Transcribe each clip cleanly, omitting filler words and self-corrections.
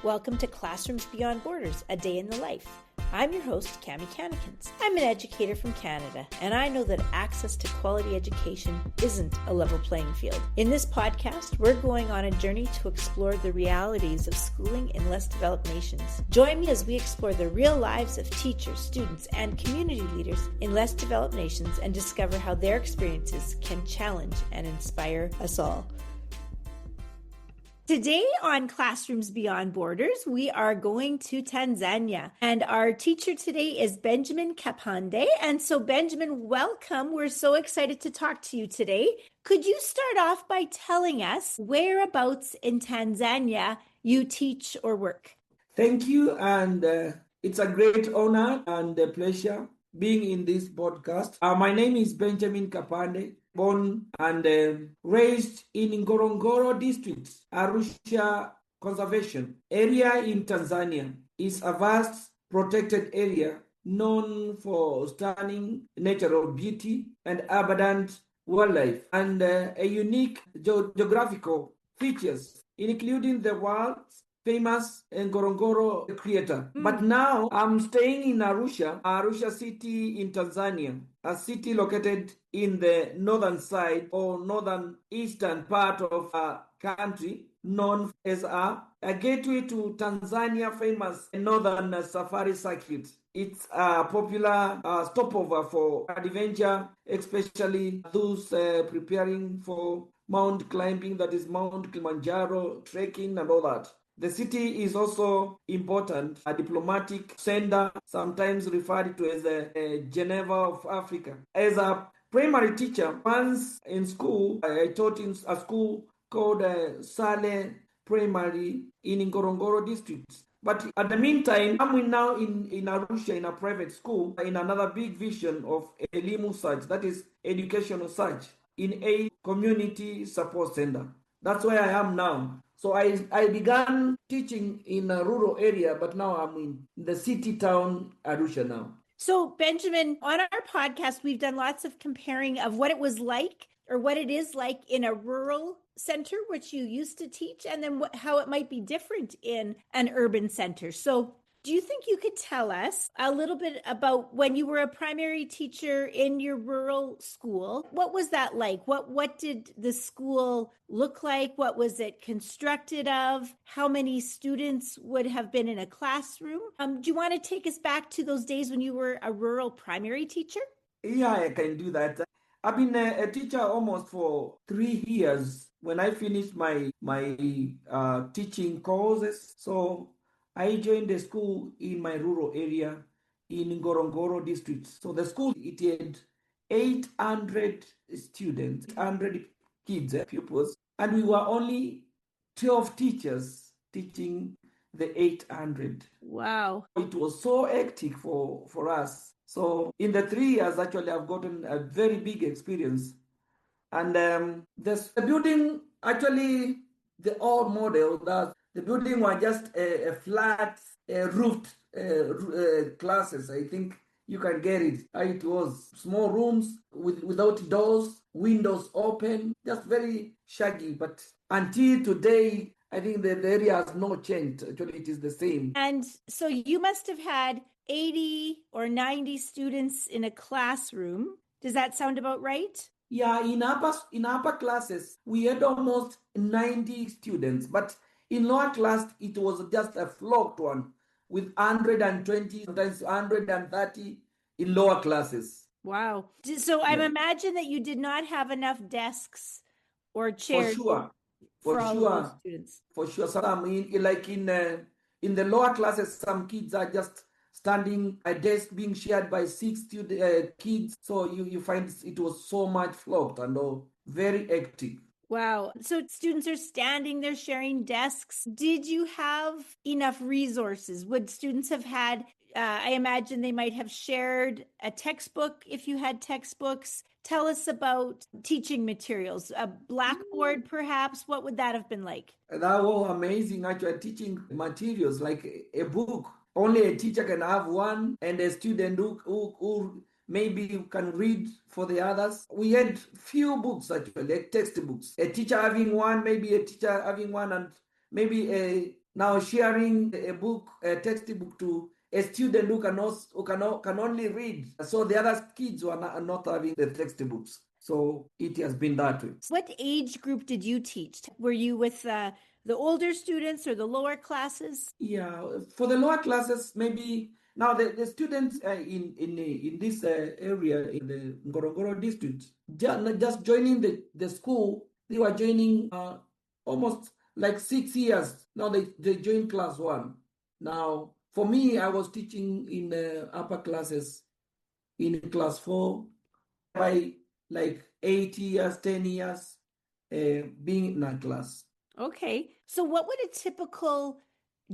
Welcome to Classrooms Beyond Borders, a day in the life. I'm your host, Cami Cannikins. I'm an educator from Canada, and I know that access to quality education isn't a level playing field. In this podcast, we're going on a journey to explore the realities of schooling in less developed nations. Join me as we explore the real lives of teachers, students, and community leaders in less developed nations and discover how their experiences can challenge and inspire us all. Today on Classrooms Beyond Borders, we are going to Tanzania, and our teacher today is Benjamin Kappande. And so, Benjamin, welcome. We're so excited to talk to you today. Could you start off by telling us whereabouts in Tanzania you teach or work? Thank you, and it's a great honor and a pleasure being in this podcast. My name is Benjamin Kappande, born and raised in Ngorongoro district, Arusha Conservation Area in Tanzania. Is a vast protected area known for stunning natural beauty and abundant wildlife and a unique geographical features, including the world's famous Ngorongoro Crater. But now I'm staying in Arusha city in Tanzania, a city located in the northern side or northern eastern part of a country known as a gateway to Tanzania famous northern safari circuit. It's a popular stopover for adventure, especially those preparing for mount climbing, that is Mount Kilimanjaro, trekking and all that. The city is also important, a diplomatic center, sometimes referred to as the Geneva of Africa. As a primary teacher, once in school, I taught in a school called Sale Primary in Ngorongoro district. But at the meantime, I'm now in Arusha in a private school in another big vision of Elimu Search, that is educational search, in a community support center. That's where I am now. So I began teaching in a rural area, but now I'm in the city town, Arusha now. So, Benjamin, on our podcast, we've done lots of comparing of what it was like or what it is like in a rural center, which you used to teach, and then how it might be different in an urban center. So, do you think you could tell us a little bit about when you were a primary teacher in your rural school? What was that like? What did the school look like? What was it constructed of? How many students would have been in a classroom? Do you want to take us back to those days when you were a rural primary teacher? Yeah, I can do that. I've been a teacher almost for 3 years when I finished my teaching courses. So I joined the school in my rural area in Ngorongoro district. So the school, it had 800 students, 800 kids, pupils, and we were only 12 teachers teaching the 800. Wow. It was so hectic for us. So in the 3 years, actually, I've gotten a very big experience. And the building, actually, the old model, that the building was just a flat roofed classes. I think you can get it. It was small rooms without doors, windows open, just very shaggy. But until today, I think the area has not changed. Actually, it is the same. And so you must have had 80 or 90 students in a classroom. Does that sound about right? Yeah, in upper classes, we had almost 90 students, but in lower class, it was just a flocked one with 120, sometimes 130 in lower classes. Wow. So I imagine that you did not have enough desks or chairs for all of those students. For sure. Some in the lower classes, some kids are just standing, a desk being shared by 6 kids. So you find it was so much flocked and very hectic. Wow. So students are standing, they're sharing desks. Did you have enough resources? Would students have had, I imagine they might have shared a textbook if you had textbooks. Tell us about teaching materials, a blackboard perhaps. What would that have been like? That was amazing, actually, teaching materials like a book. Only a teacher can have one, and a student who maybe you can read for the others. We had few books, actually, like textbooks. A teacher having one, maybe a teacher having one, and maybe now sharing a book, a textbook to a student can only read. So the other kids are not having the textbooks. So it has been that way. What age group did you teach? Were you with the older students or the lower classes? Yeah, for the lower classes, maybe now the students in this area in the Ngorongoro district, just joining the school, they were joining almost like 6 years. Now they joined class one. Now for me, I was teaching in upper classes in class four by like 8 years, 10 years being in that class. Okay. So what would a typical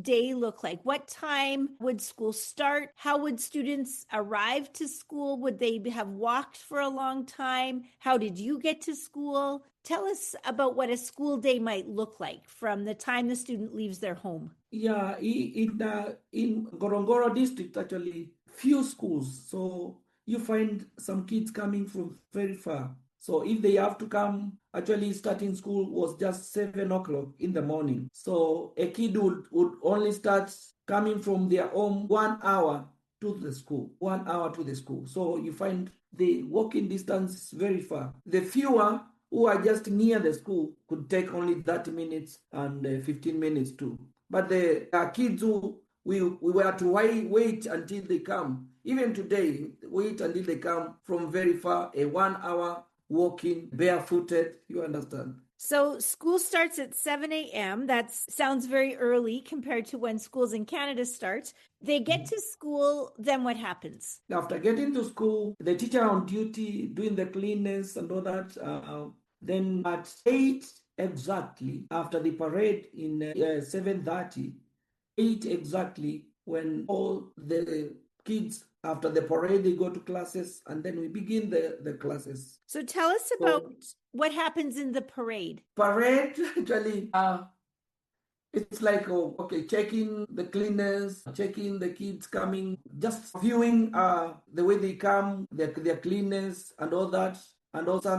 day look like? What time would school start? How would students arrive to school? Would they have walked for a long time? How did you get to school? Tell us about what a school day might look like from the time the student leaves their home. Yeah, in Ngorongoro district, actually, few schools. So you find some kids coming from very far. So if they have to come, actually starting school was just 7 o'clock in the morning. So a kid would only start coming from their home 1 hour to the school, 1 hour to the school. So you find the walking distance is very far. The fewer who are just near the school could take only 30 minutes and 15 minutes too. But the kids who we were to wait until they come. Even today, wait until they come from very far, a 1 hour walking barefooted, you understand? So school starts at 7 a.m. That sounds very early compared to when schools in Canada start. They get to school, then what happens? After getting to school, the teacher on duty, doing the cleanness and all that, then at 8 exactly, after the parade in 7:30, 8 exactly, when all the kids after the parade they go to classes and then we begin the classes. So tell us about what happens in the parade. Parade actually it's like okay, checking the cleaners, checking the kids coming, just viewing the way they come, their cleanness and all that, and also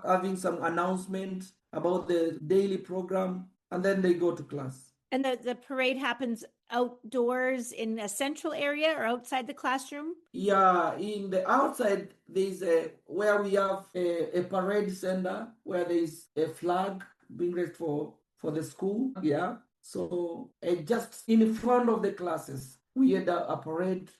having some announcement about the daily program, and then they go to class. And the parade happens outdoors in a central area or outside the classroom? Yeah, in the outside, there's where we have a parade center where there's a flag being raised for the school. Yeah. So just in front of the classes, we had a parade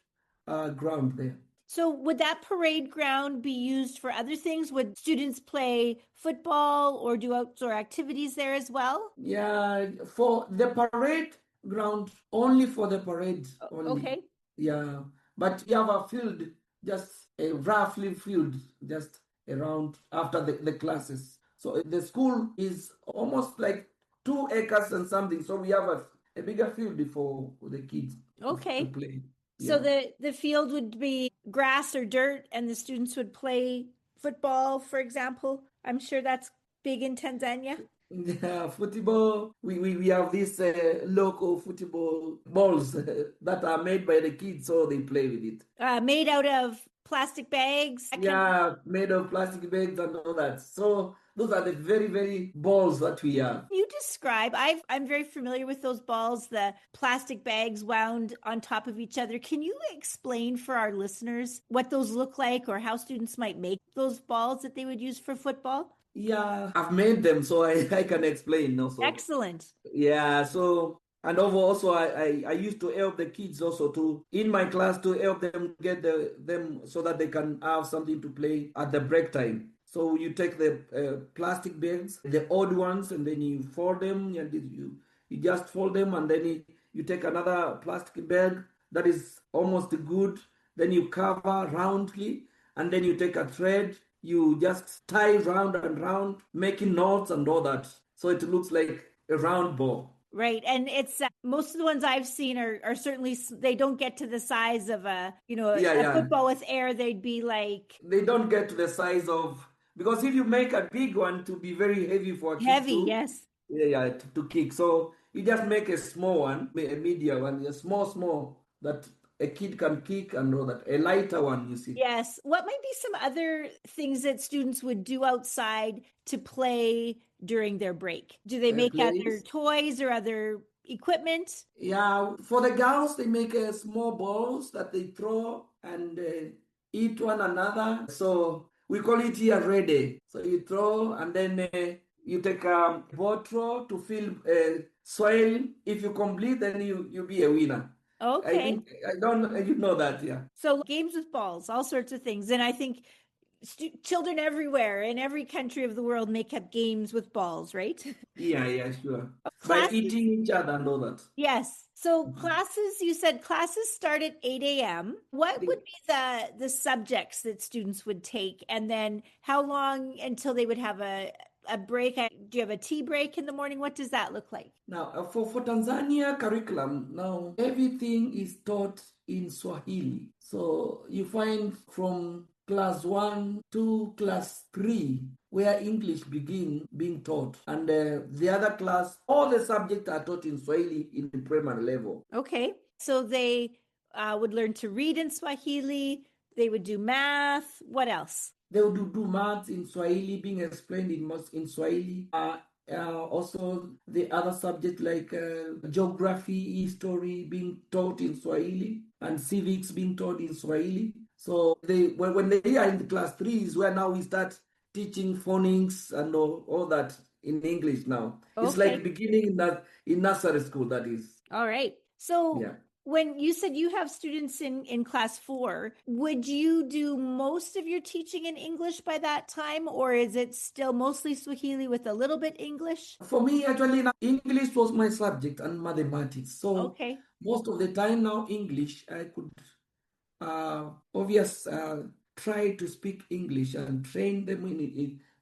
ground there. So would that parade ground be used for other things? Would students play football or do outdoor activities there as well? Yeah, for the parade ground, only for the parade only. Okay. Yeah, but we have a field, just a roughly field, just around after the classes. So the school is almost like 2 acres and something. So we have a bigger field for the kids to play. So the field would be grass or dirt and the students would play football, for example. I'm sure that's big in Tanzania. Yeah, football. We have these local football balls that are made by the kids, so they play with it. Made out of plastic bags. Yeah, made of plastic bags and all that. So those are the very, very balls that we have. You describe, I'm very familiar with those balls, the plastic bags wound on top of each other. Can you explain for our listeners what those look like or how students might make those balls that they would use for football? Yeah, I've made them, so I can explain also. Excellent. Yeah, so and also I used to help the kids also to in my class to help them get them so that they can have something to play at the break time. So you take the plastic bags, the odd ones, and then you fold them, and you just fold them, and then you take another plastic bag that is almost good. Then you cover roundly, and then you take a thread. You just tie round and round, making knots and all that. So it looks like a round ball. Right. And it's most of the ones I've seen are certainly, they don't get to the size of a football with air. They'd be like. They don't get to the size of, because if you make a big one to be very heavy for kids heavy, yes. Yeah, to kick. So you just make a small one, a medium one, a small that a kid can kick and all that. A lighter one, you see. Yes. What might be some other things that students would do outside to play during their break? Do they make other toys or other equipment? Yeah, for the girls, they make small balls that they throw and eat one another. So we call it here ready. So you throw and then you take a bottle to fill soil. If you complete, then you be a winner. I Okay. think I don't you know that, yeah. So games with balls, all sorts of things. And I think children everywhere in every country of the world make up games with balls, right? Yeah, sure. By Classes, eating each other and all that. yes. So classes, you said classes start at 8 a.m. What would be the subjects that students would take? And then how long until they would have a break? Do you have a tea break in the morning? What does that look like? Now, for Tanzania curriculum, now everything is taught in Swahili. So you find from class 1 to class 3 where English begin being taught. And the other class, all the subjects are taught in Swahili in the primary level. Okay. So they would learn to read in Swahili. They would do math. What else? They would do maths in Swahili, being explained in Swahili. Also, the other subject like geography, history being taught in Swahili, and civics being taught in Swahili. So when they are in the class 3 is where now we start teaching phonics and all that in English now. It's Okay. like beginning in nursery school, that is. All right. So Yeah. when you said you have students in class 4, would you do most of your teaching in English by that time, or is it still mostly Swahili with a little bit English? For me, actually, now, English was my subject and mathematics. So Okay. most of the time now, English, I could obvious try to speak English and train them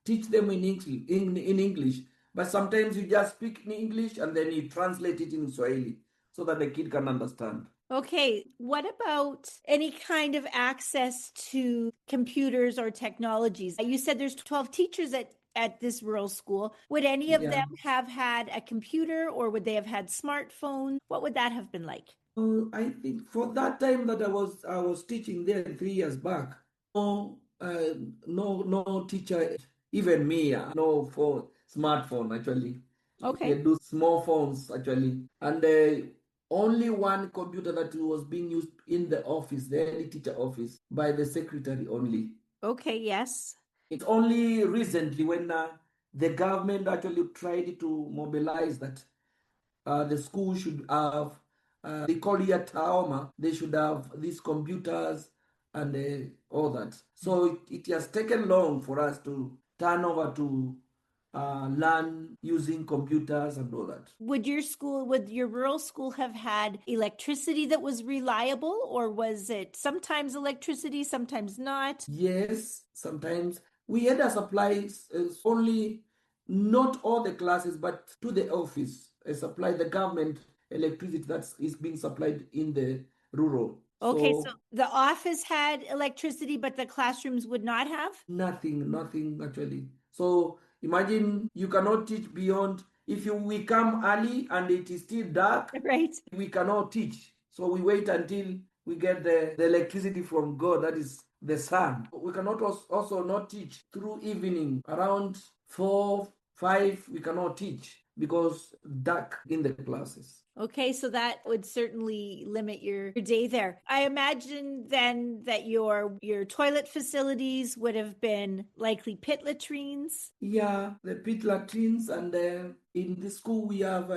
teach them in English. But sometimes you just speak in English and then you translate it in Swahili so that the kid can understand. Okay. What about any kind of access to computers or technologies? You said there's 12 teachers at this rural school. Would any of Yeah. them have had a computer or would they have had smartphones? What would that have been like? I think for that time that I was teaching there 3 years back, no teacher, even me, no phone, smartphone actually. We Okay. do small phones actually, and only one computer that was being used in the office, the head teacher office, by the secretary only. Okay. Yes. It's only recently when the government actually tried to mobilize that the school should have, they call it Taoma, they should have these computers and all that. So it has taken long for us to turn over to learn using computers and all that. Would your rural school have had electricity that was reliable, or was it sometimes electricity, sometimes not? Yes, sometimes we had a supply only not all the classes, but to the office. A supply the government electricity that is being supplied in the rural. Okay, so So the office had electricity, but the classrooms would not have? nothing actually. So imagine you cannot teach beyond if we come early and it is still dark, Right. we cannot teach. So we wait until we get the electricity from God, that is the sun. We cannot also not teach through evening around 4, 5, we cannot teach because dark in the classes. Okay, so that would certainly limit your day there. I imagine then that your toilet facilities would have been likely pit latrines. Yeah, the pit latrines, and in the school we have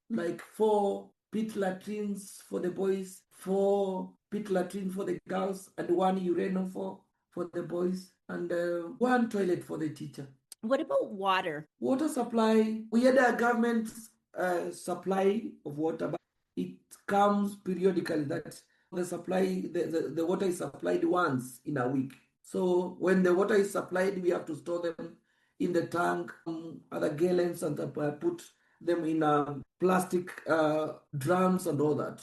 like 4 pit latrines for the boys, 4 pit latrines for the girls, and one urinal for the boys, and one toilet for the teacher. What about water? Water supply, we had a government supply of water, but it comes periodically that the water is supplied once in a week. So when the water is supplied, we have to store them in the tank, other gallons, and put them in plastic drums and all that.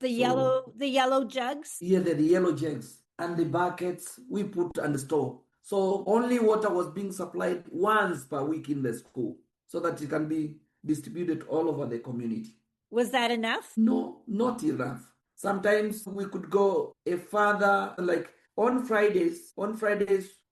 So The yellow jugs? here the yellow jugs and the buckets we put and store. So only water was being supplied once per week in the school so that it can be distributed all over the community. Was that enough? No, not enough. Sometimes we could go a further, like on Fridays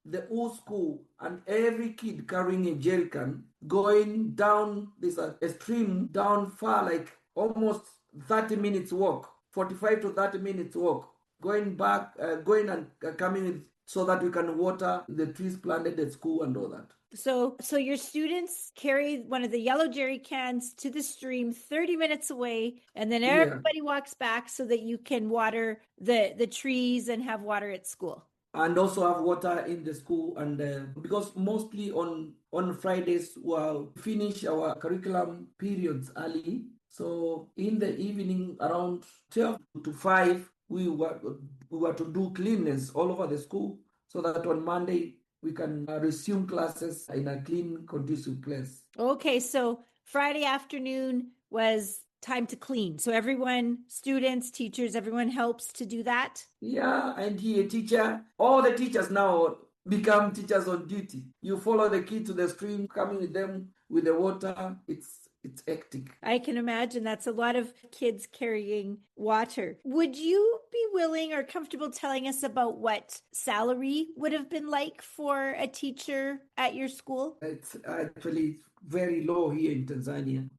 the whole school and every kid carrying a jerry can going down this a stream down far, like almost 30 minutes walk, 45 to 30 minutes walk, going back, going and coming so that we can water the trees planted at school and all that. So your students carry one of the yellow jerry cans to the stream 30 minutes away, and then everybody walks back so that you can water the trees and have water at school. And also have water in the school, and because mostly on Fridays we'll finish our curriculum periods early. So in the evening around 12 to 5, we were to do cleanness all over the school so that on Monday we can resume classes in a clean, conducive place. Okay, so Friday afternoon was time to clean. So everyone, students, teachers, everyone helps to do that? Yeah, and he a teacher. All the teachers now become teachers on duty. You follow the kid to the stream, coming with them with the water. It's hectic. I can imagine that's a lot of kids carrying water. Would you be willing or comfortable telling us about what salary would have been like for a teacher at your school? It's actually very low here in Tanzania.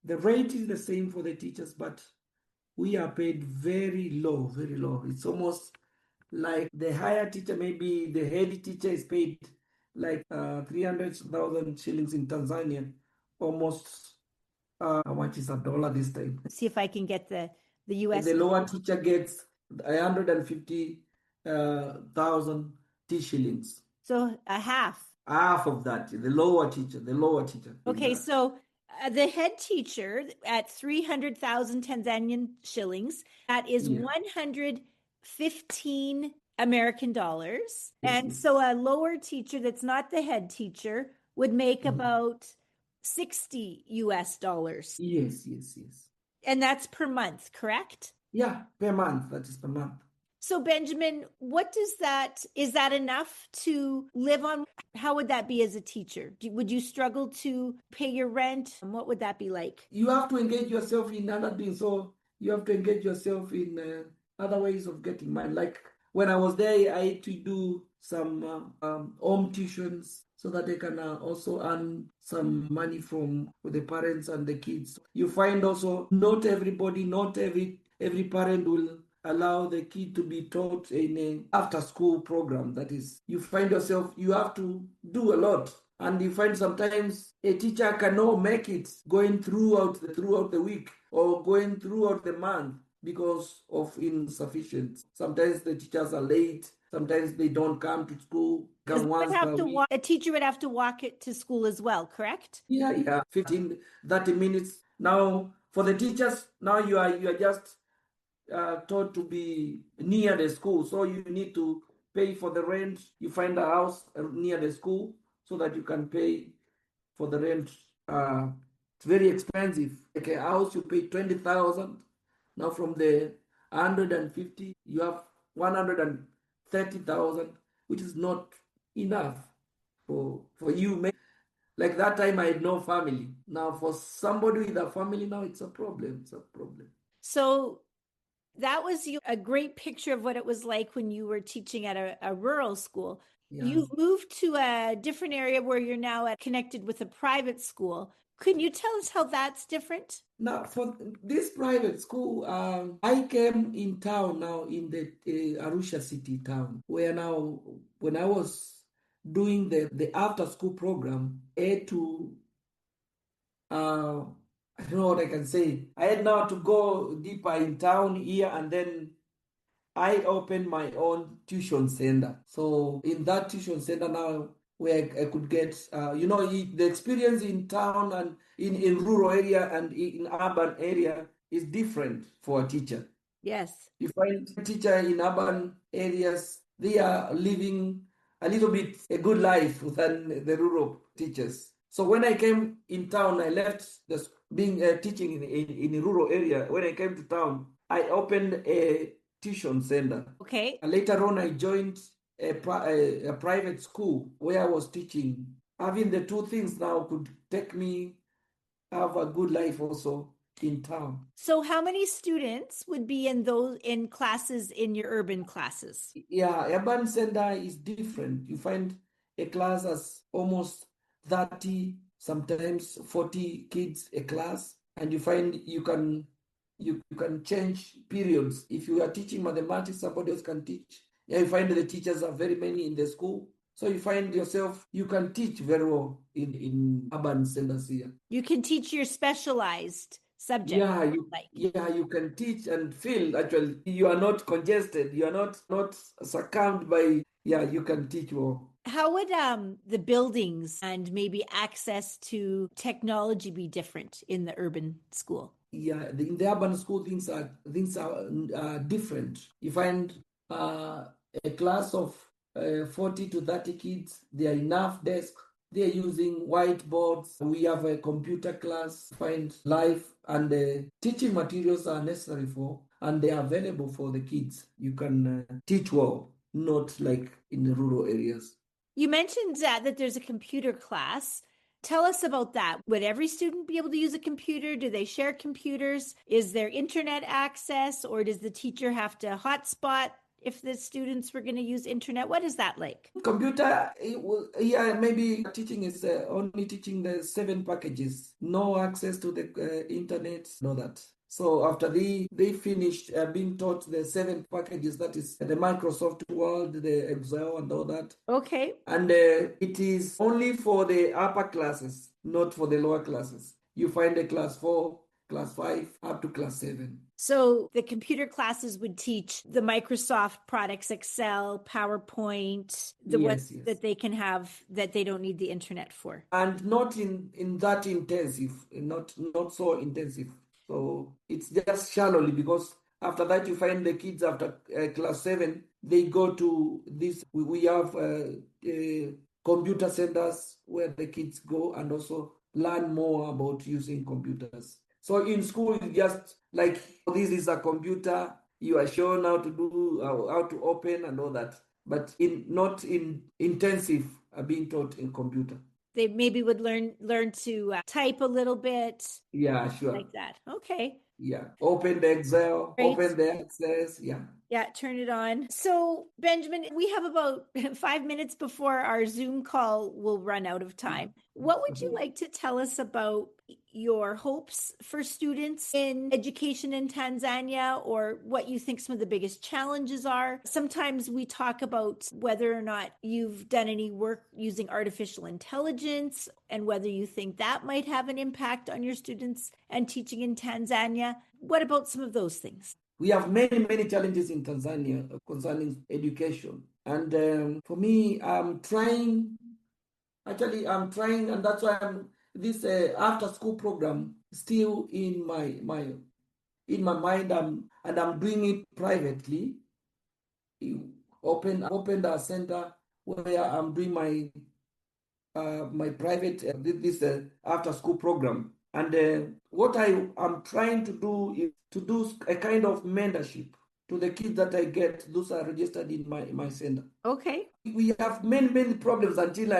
The rate is the same for the teachers, but we are paid very low, very low. It's almost like the higher teacher, maybe the head teacher is paid like 300,000 shillings in Tanzania, almost how much is $1 this time? See if I can get the US. The lower teacher gets 150,000 T shillings. So a half. Half of that, the lower teacher. Okay, so the head teacher at 300,000 Tanzanian shillings, that is 115 American dollars. And so a lower teacher that's not the head teacher would make about 60 US dollars. Yes. And that's per month, correct? Yeah, per month. That is per month. So Benjamin, is that enough to live on? How would that be as a teacher? Would you struggle to pay your rent? What would that be like? You have to engage yourself in other things. So you have to engage yourself in other ways of getting money. Like when I was there, I had to do some home tuitions so that they can also earn some money from the parents and the kids. You find also not every parent will allow the kid to be taught in an after-school program. That is, you find yourself, you have to do a lot. And you find sometimes a teacher cannot make it going throughout the week or going throughout the month because of insufficient. Sometimes the teachers are late. Sometimes they don't come to school. A teacher would have to walk it to school as well, correct? Yeah, 15, 30 minutes. Now, for the teachers, now you are just taught to be near the school. So you need to pay for the rent. You find a house near the school so that you can pay for the rent. It's very expensive. Like a house, you pay 20,000. Now from the 150, you have 130,000, which is not enough for you. Like that time, I had no family. Now for somebody with a family, now it's a problem. So that was a great picture of what it was like when you were teaching at a rural school. Yeah. You've moved to a different area where you're now connected with a private school. Can you tell us how that's different? Now, for this private school, I came in town now in the Arusha city town, where now when I was doing the after school program, I had to I don't know what I can say. I had now to go deeper in town here, and then I opened my own tuition center. So in that tuition center now, where I could get, the experience in town and in rural area and in urban area is different for a teacher. Yes. You find a teacher in urban areas, they are living a little bit a good life than the rural teachers. So when I came in town, I left being teaching in a rural area. When I came to town, I opened a tuition center. Okay. And later on, I joined a private school where I was teaching. Having the two things now could take me have a good life also. in town. So how many students would be in classes in your urban classes? Yeah, urban center is different. You find a class as almost 30, sometimes 40 kids a class, and you find you can change periods. If you are teaching mathematics, somebody else can teach. Yeah, you find the teachers are very many in the school. So you find yourself, you can teach very well in urban centers here. You can teach your specialized subject. You can teach and feel actually you are not congested, you are not succumbed by, you can teach well. How would the buildings and maybe access to technology be different in the urban school? In the urban school things are different. You find a class of 40 to 30 kids, there are enough desks. They're using whiteboards. We have a computer class, find live, and the teaching materials are necessary for, and they are available for the kids. You can teach well, not like in the rural areas. You mentioned that there's a computer class. Tell us about that. Would every student be able to use a computer? Do they share computers? Is there internet access, or does the teacher have to hotspot if the students were going to use internet? What is that like? Computer, maybe teaching is only teaching the 7 packages, no access to the internet, no that. So after they finished being taught the 7 packages, that is the Microsoft Word, the Excel, and all that. Okay. And it is only for the upper classes, not for the lower classes. You find a class 4, class 5, up to class 7. So the computer classes would teach the Microsoft products, Excel, PowerPoint, the ones that they can have that they don't need the internet for. And not in that intensive, not so intensive. So it's just shallowly, because after that you find the kids after class 7, they go to this. We have computer centers where the kids go and also learn more about using computers. So in school, it's just like, this is a computer, you are shown how to do, how to open and all that, but not in intensive being taught in computer. They maybe would learn to type a little bit. Yeah, sure. Like that. Okay. Yeah. Open the Excel, Great. open the Access. Yeah. Yeah, turn it on. So, Benjamin, we have about 5 minutes before our Zoom call will run out of time. What would you like to tell us about your hopes for students in education in Tanzania, or what you think some of the biggest challenges are? Sometimes we talk about whether or not you've done any work using artificial intelligence and whether you think that might have an impact on your students and teaching in Tanzania. What about some of those things? We have many challenges in Tanzania concerning education. And for me, I'm trying, and that's why this after school program still in my mind, and I'm doing it privately. Opened a center where I'm doing my private this after school program. And what I am trying to do is to do a kind of mentorship to the kids that I get. Those are registered in my center. Okay. We have many problems until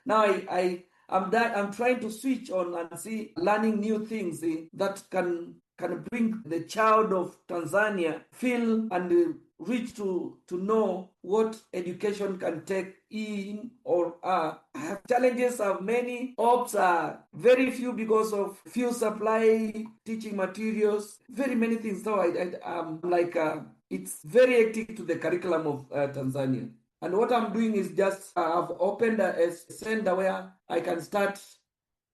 I'm trying to switch on and see learning new things that can bring the child of Tanzania feel and reach to know what education can take in or are. I have challenges of many. Hopes are very few because of few supply, teaching materials, very many things. So I'm like, it's very hectic to the curriculum of Tanzania. And what I'm doing is just I've opened a center where I can start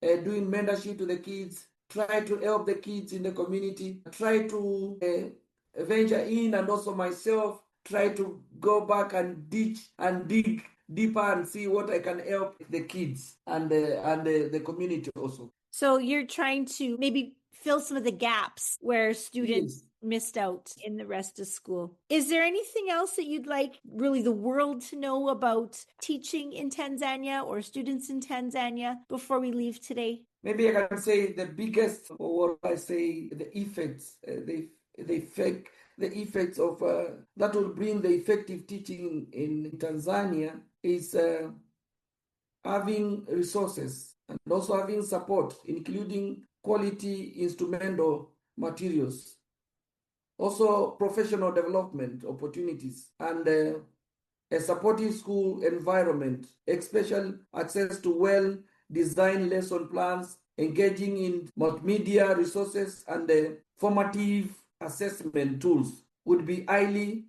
doing mentorship to the kids, try to help the kids in the community, try to venture in, and also myself try to go back and dig deeper and see what I can help the kids and the community also. So you're trying to maybe fill some of the gaps where students missed out in the rest of school. Is there anything else that you'd like really the world to know about teaching in Tanzania or students in Tanzania before we leave today? Maybe I can say the biggest, or what I say, the effects, the effects of that will bring the effective teaching in Tanzania is having resources and also having support, including quality instrumental materials. Also, professional development opportunities and a supportive school environment, especially access to well-designed lesson plans, engaging in multimedia resources, and formative assessment tools would be highly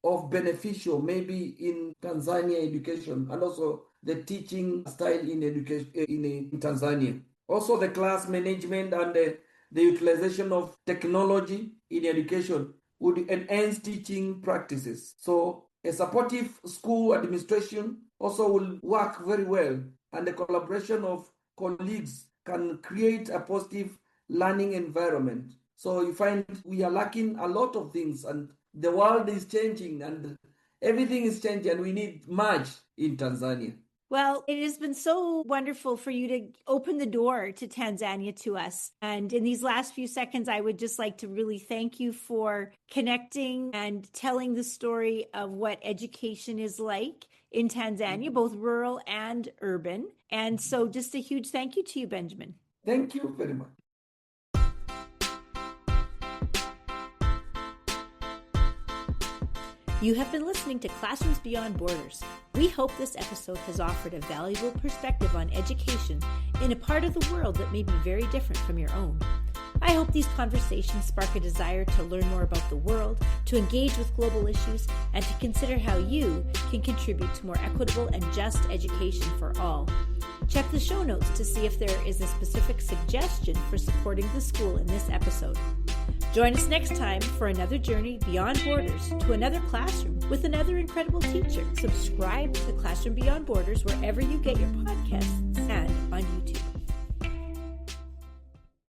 of beneficial maybe in Tanzania education and also the teaching style in education in Tanzania. Also the class management and the utilization of technology in education would enhance teaching practices. So a supportive school administration also will work very well, and the collaboration of colleagues can create a positive learning environment. So you find we are lacking a lot of things, and the world is changing and everything is changing, and we need much in Tanzania. Well, it has been so wonderful for you to open the door to Tanzania to us. And in these last few seconds, I would just like to really thank you for connecting and telling the story of what education is like in Tanzania, both rural and urban. And so just a huge thank you to you, Benjamin. Thank you very much. You have been listening to Classrooms Beyond Borders. We hope this episode has offered a valuable perspective on education in a part of the world that may be very different from your own. I hope these conversations spark a desire to learn more about the world, to engage with global issues, and to consider how you can contribute to more equitable and just education for all. Check the show notes to see if there is a specific suggestion for supporting the school in this episode. Join us next time for another journey beyond borders to another classroom with another incredible teacher. Subscribe to the Classroom Beyond Borders wherever you get your podcasts